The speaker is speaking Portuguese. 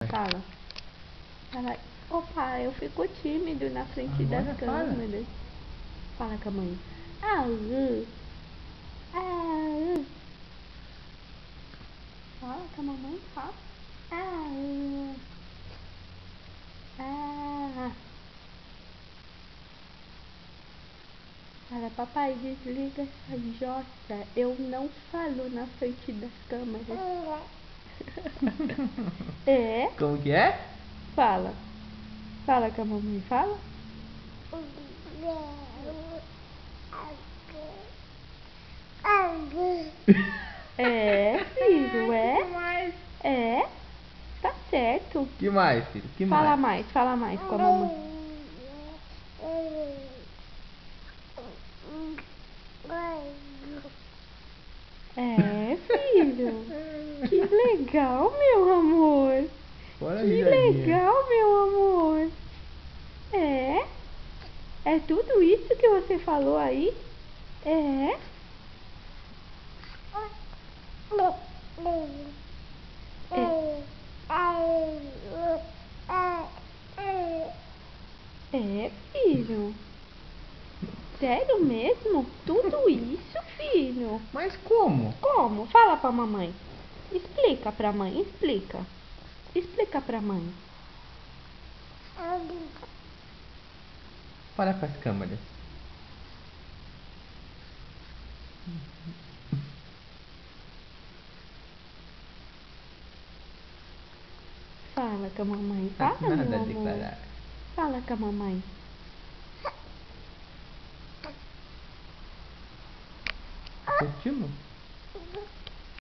Fala. Fala. Opa, eu fico tímido na frente das câmeras. Fala com a mãe. Fala com a mamãe, fala. Fala, papai, desliga essa jota. Eu não falo na frente das câmeras. É? Como que é? Fala. Fala com a mamãe, fala. É, filho, é? É? Tá certo. Que mais, filho? Que Fala mais? fala mais com a mamãe. É, filho. Que legal, meu amor. Bora, Que risadinha. legal, meu amor. É? É tudo isso que você falou aí? É? É, filho. Sério mesmo? Tudo isso, filho? Mas como? Como? Fala pra mamãe. Explica pra mãe, explica. Explica pra mãe. Para com as câmeras. Fala com a mamãe. Tá Fala, nada meu a amor. declarar. Fala com a mamãe. Curtimos?